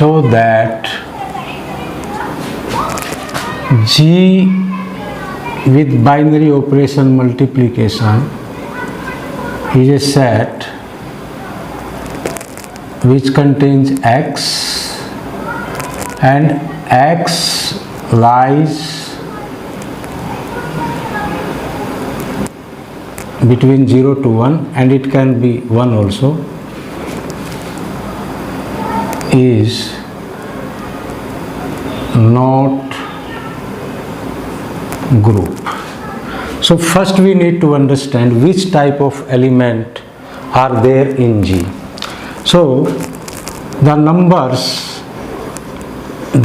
show that G with binary operation multiplication is a set which contains X and X lies between 0 to 1 and it can be 1 also, is not group. So first we need to understand which type of element are there in G. So the numbers,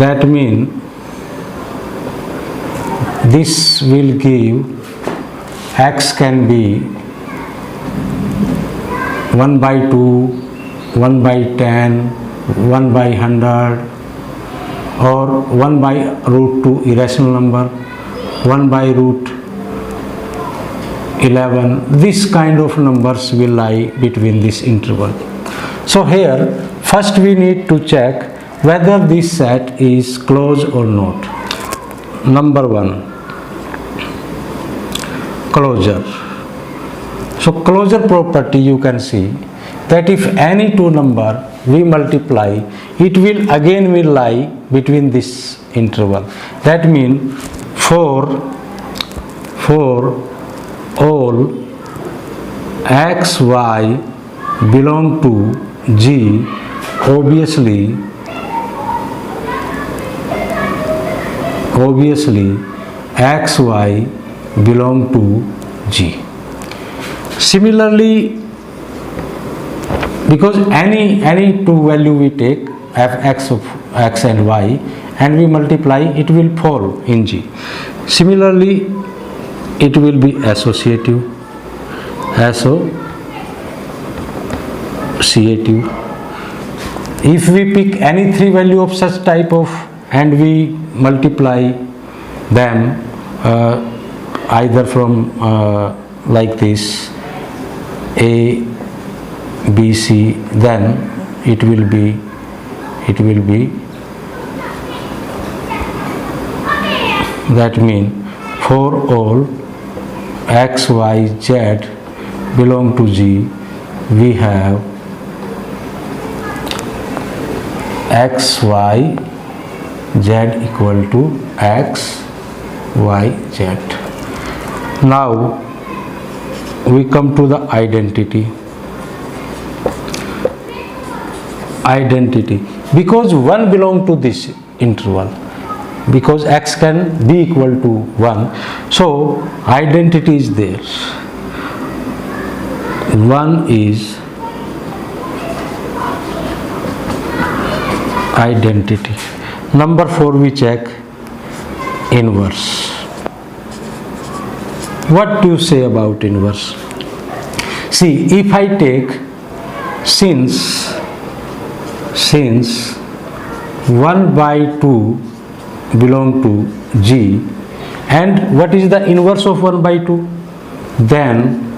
that mean this will give X can be 1 by 2, 1 by 10, 1 by 100, or 1 by root 2 irrational number, 1 by root 11. This kind of numbers will lie between this interval. So here first we need to check whether this set is closed or not. Number 1, closure. So closure property, you can see that if any two number we multiply, it will lie between this interval. That means for all x, y belong to G, obviously x, y belong to G. Similarly, because any two value we take f(x) of x and y and we multiply, it will fall in G. Similarly, it will be associative. If we pick any three value of such type of and we multiply them either from like this A, B, C, then it will be that mean for all x, y, z belong to G, we have x, y, z equal to x, y, z. Now we come to the identity. Because 1 belong to this interval, because x can be equal to 1, so identity is there. 1 is identity. Number 4, we check inverse. What do you say about inverse? See, if I take since 1 by 2 belong to G, and what is the inverse of 1 by 2? Then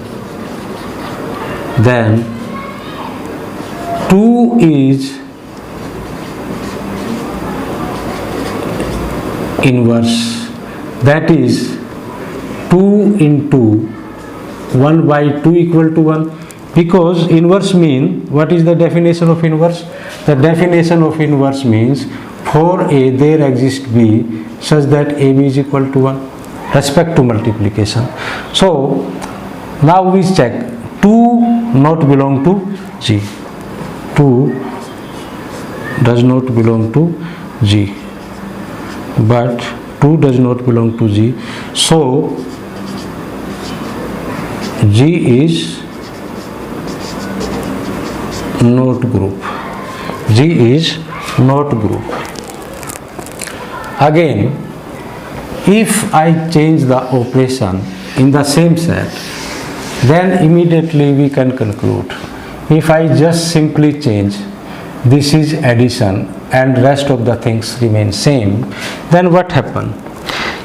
2 is inverse, that is 2 into 1 by 2 equal to 1, because inverse mean, what is the definition of inverse? The definition of inverse means for A there exists B such that AB is equal to 1 respect to multiplication. So now we check 2 not belong to G. 2 does not belong to G, but 2 does not belong to G, so G is not group. G is not group. Again, if I change the operation in the same set, then immediately we can conclude. If I just simply change, this is addition and rest of the things remain same, then what happen?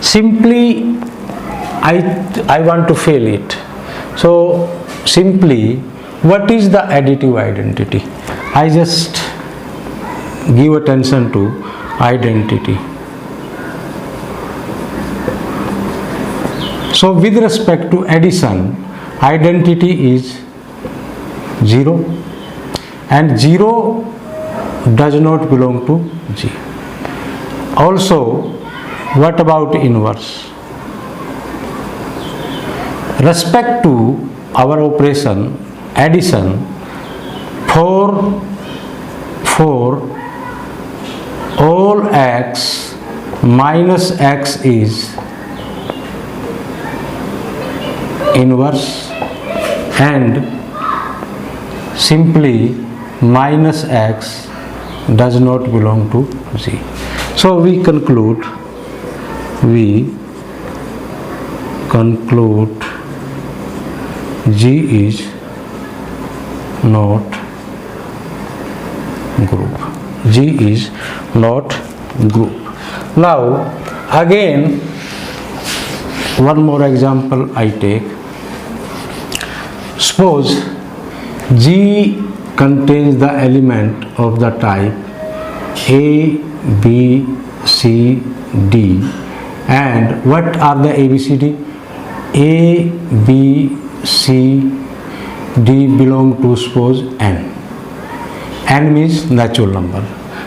Simply I want to fail it. So simply, what is the additive identity? I just give attention to identity. So with respect to addition, identity is 0 and 0 does not belong to G. Also, what about inverse? Respect to our operation addition, for all x minus x is inverse and simply minus x does not belong to G. So we conclude G is not group. G is not group. Now again one more example I take. Suppose G contains the element of the type A, B, C, D, and what are the ABCD? A, B, C, D belong to, suppose, N. N means natural number.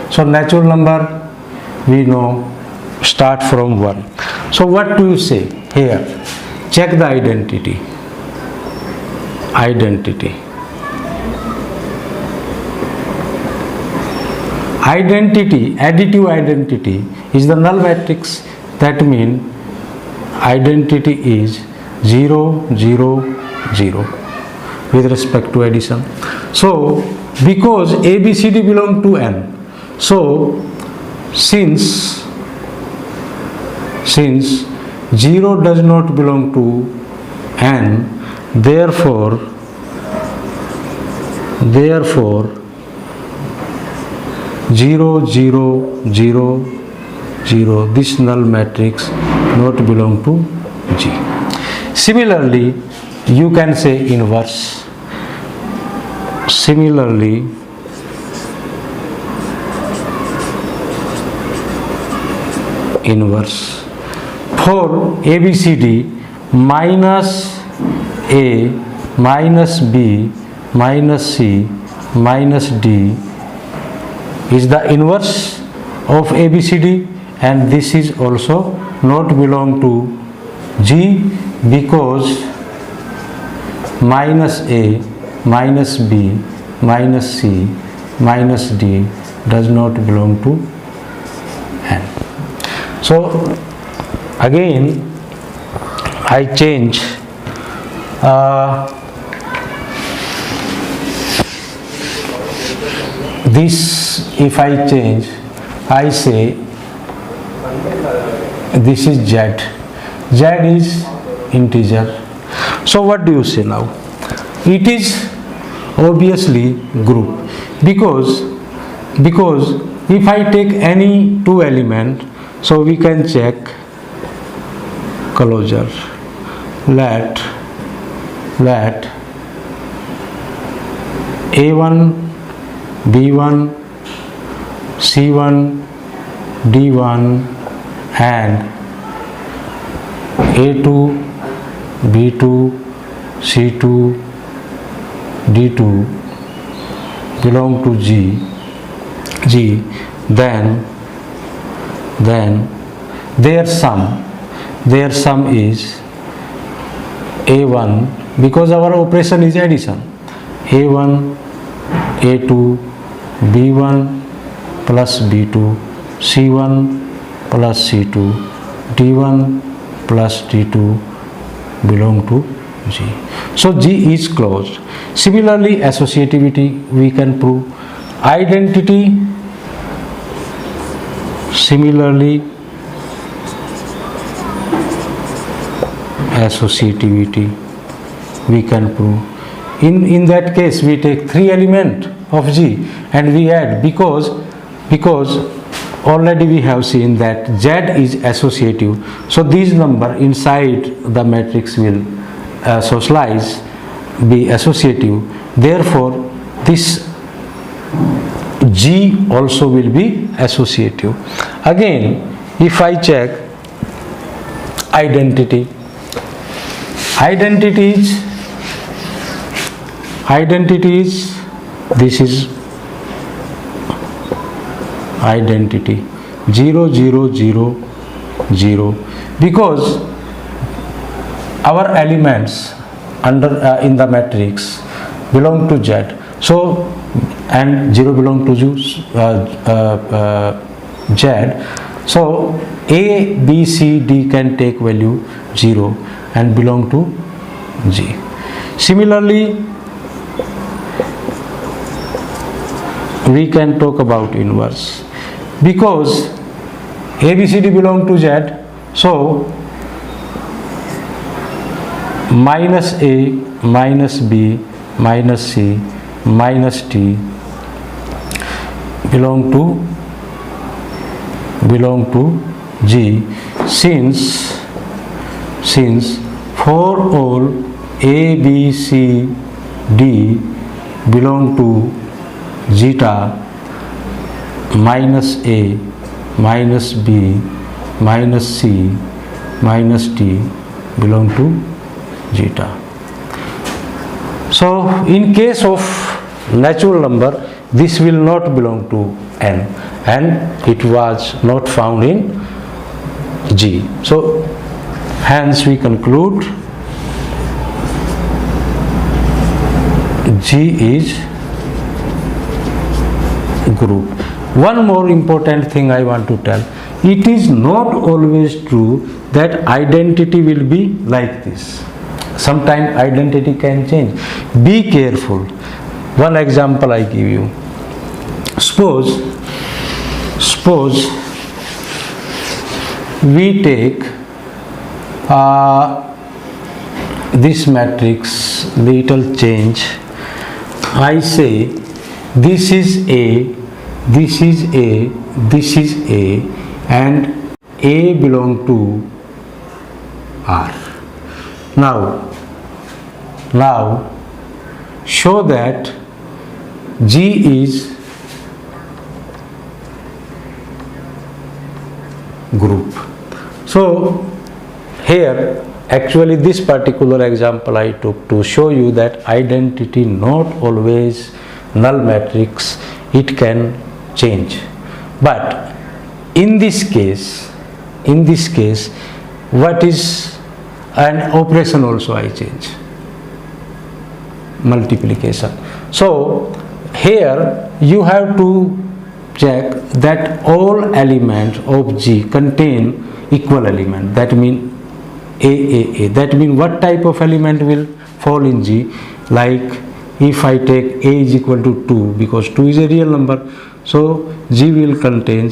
So natural number we know start from 1. So what do you say here? Check the identity. Identity, additive identity is the null matrix. That means identity is 0, 0, 0 with respect to addition. So because ABCD belong to N, so since 0 does not belong to N, therefore 0, 0, 0, 0, this null matrix not belong to G. Similarly, you can say inverse. Similarly, inverse for ABCD minus A minus B minus C minus D is the inverse of ABCD, and this is also not belong to G because minus A minus B minus C minus D does not belong to N. So again I change this. If I change, I say this is Z. Z is integer. So what do you say now? It is obviously group because if I take any two element, so we can check closure. Let A1, B1, C1, D1 and A2, B2, C2, D2 belong to G, then their sum is A1 because our operation is addition. A1, A2, B1 plus B2, C1 plus C2, D1 plus D2 belong to G. So G is closed. Similarly, associativity we can prove. Identity, similarly associativity we can prove. In that case we take 3 element of G and we add because already we have seen that Z is associative. So these number inside the matrix will socialize, be associative. Therefore this G also will be associative. Again, if I check identity is this is identity 0 0 0 0, because our elements under in the matrix belong to Z, so and 0 belong to Z, so A, B, C, D can take value 0 and belong to G. Similarly, we can talk about inverse, because A, B, C, D belong to Z, so minus A, minus B, minus C, minus D belong to G, since for all A, B, C, D belong to zeta, minus A, minus B, minus C, minus D belong to zeta. So in case of natural number, this will not belong to N, and it was not found in G. So hence we conclude G is group. One more important thing I want to tell, it is not always true that identity will be like this. Sometimes identity can change. Be careful. One example I give you. Suppose we take this matrix, little change. I say this is A, this is A, this is A, and A belong to R. Now show that G is group. So here actually this particular example I took to show you that identity not always null matrix, it can change. But in this case what is an operation also I change, multiplication. So here you have to check that all elements of G contain equal element, that means A. That means what type of element will fall in G? Like if I take A is equal to 2, because 2 is a real number, so G will contain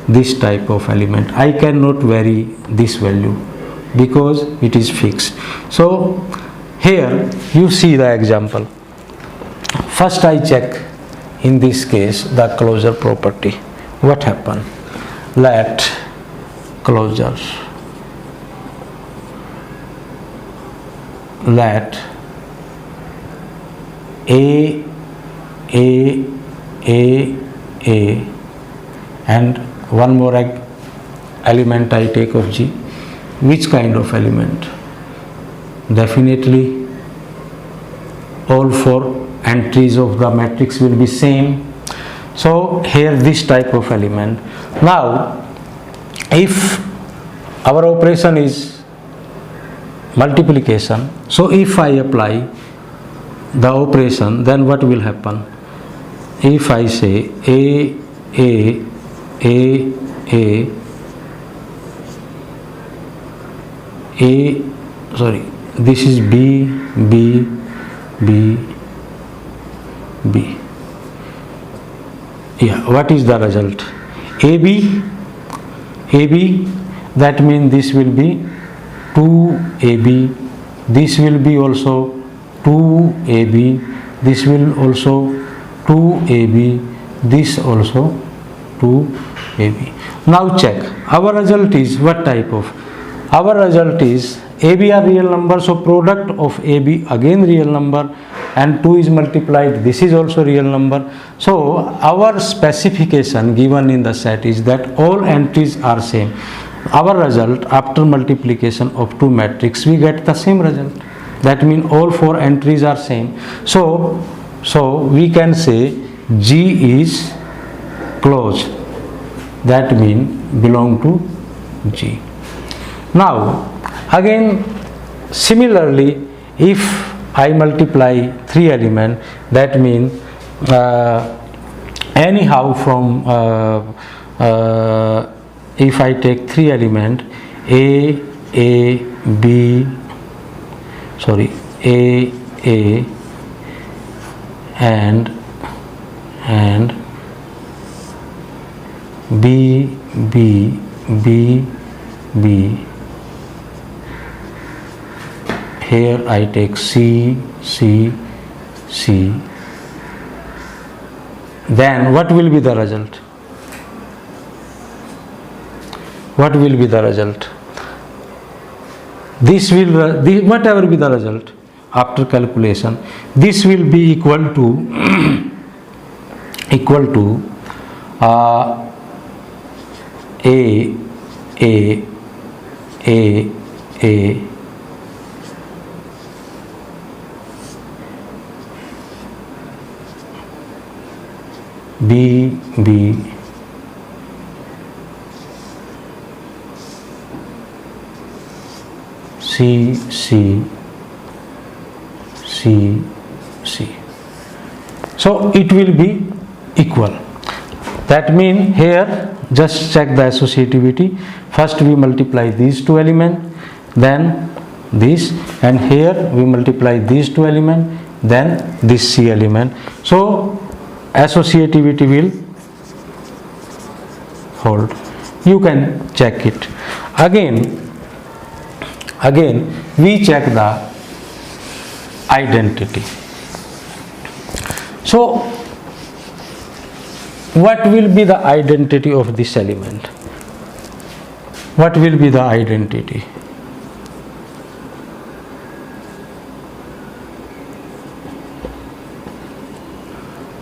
this type of element. I cannot vary this value because it is fixed. So here you see the example. First I check in this case the closure property. What happened? Let closure, let A and one more element I take of G. Which kind of element? Definitely all four entries of the matrix will be same. So here this type of element. Now if our operation is multiplication, so if I apply the operation, then what will happen? If I say A, this is B. Yeah, what is the result? AB, that means this will be 2AB, this will be also 2AB, this will also 2AB, this also 2AB. Now check, our result is what type of? Our result is AB are real number, so product of AB again real number, and 2 is multiplied, this is also real number. So our specification given in the set is that all entries are same. Our result after multiplication of two matrices, we get the same result. That means all 4 entries are same. So we can say G is closed. That means belong to G. Now again similarly, if I multiply 3 elements, that means anyhow from if I take 3 elements A, B, sorry, A and B, here I take C, then what will be the result? What will be the result? This will, whatever be the result after calculation, this will be equal to A, B, C. So it will be equal. That means here just check the associativity. First we multiply these 2 elements, then this, and here we multiply these 2 elements, then this C element. So associativity will hold. You can check it. Again we check the identity. So what will be the identity of this element? What will be the identity?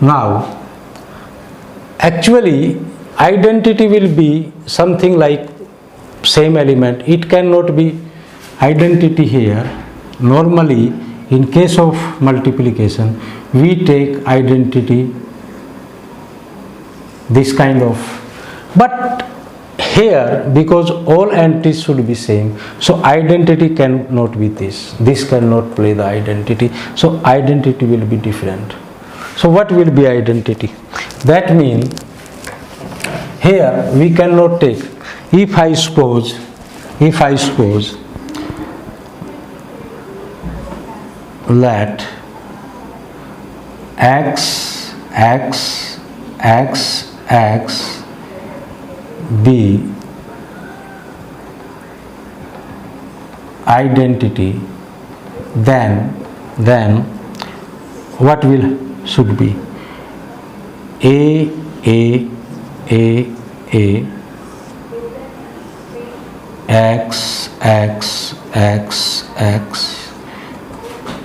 Now actually identity will be something like same element. It cannot be identity here. Normally in case of multiplication we take identity this kind of, but here because all entries should be same, so identity cannot be this cannot play the identity, so identity will be different. So what will be identity? That means here we cannot take, if I suppose let x be identity, then what will should be A x.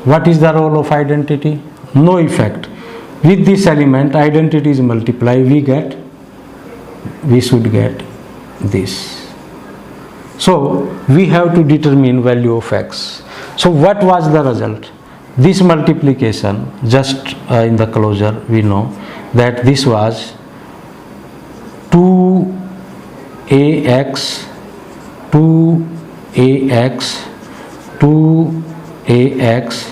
What is the role of identity? No effect. With this element identity is multiplied, we should get this. So we have to determine value of x. So what was the result? This multiplication, just in the closure we know that this was 2ax, 2ax, 2ax,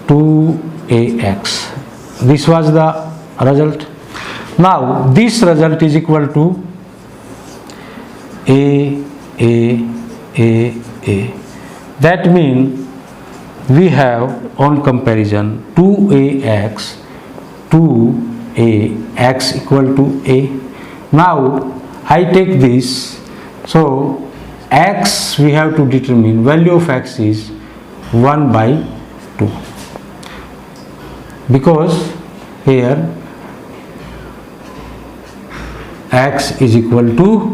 2ax. This was the result. Now this result is equal to a. That means we have on comparison 2ax equal to a. Now I take this, so x we have to determine, value of x is 1/2, because here x is equal to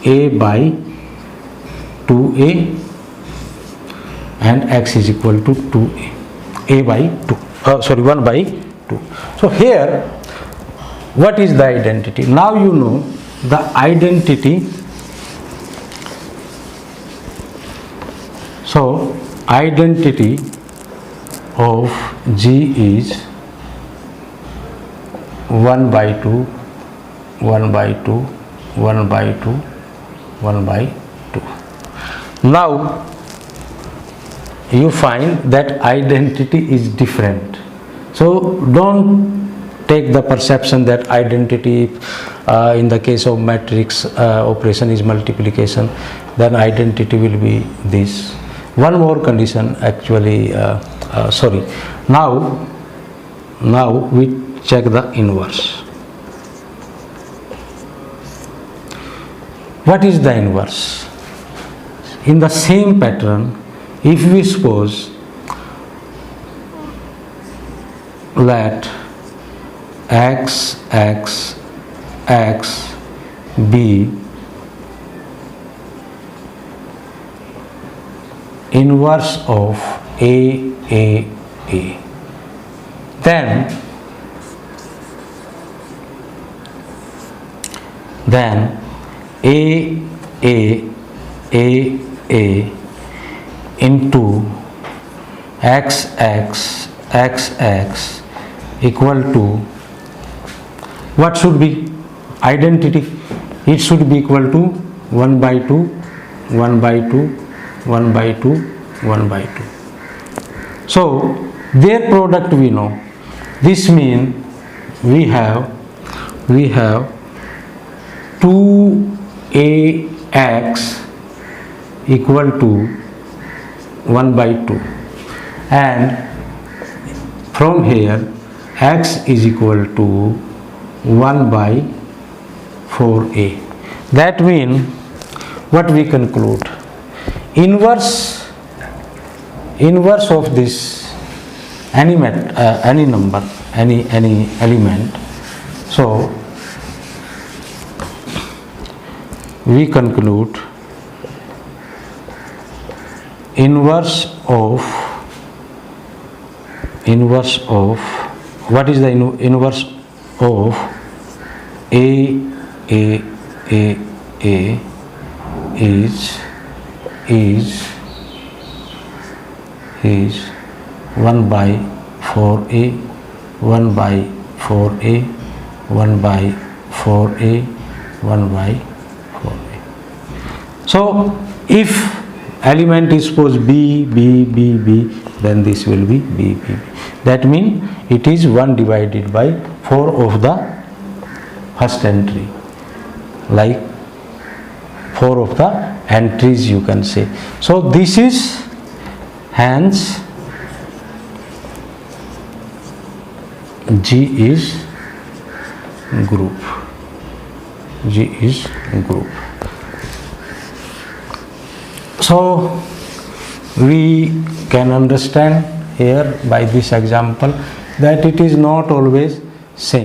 a/2a and x is equal to 2a, a by 2, 1 by 2. So here, what is the identity? Now you know the identity. So identity of G is 1 by 2, 1 by 2, 1 by 2, 1 by 2. Now you find that identity is different. So don't take the perception that identity in the case of matrix operation is multiplication, then identity will be this. One more condition actually, now we check the inverse. What is the inverse? In the same pattern, if we suppose let x be inverse of a, then a into x equal to, what should be identity? It should be equal to 1 by 2, 1 by 2, 1 by 2, 1 by 2. So their product we know. This means we have 2ax equal to 1 by 2, and from here x is equal to 1 by 4a. That means what we conclude? Inverse of this any number, any element. So we conclude inverse of what is the inverse of a is 1 by 4a, 1 by 4a, 1 by 4a, 1 by 4a. So if element is supposed B, then this will be B. That means it is 1 divided by 4 of the first entry, like 4 of the entries you can say. So this is hence G is group. So we can understand here by this example that it is not always same.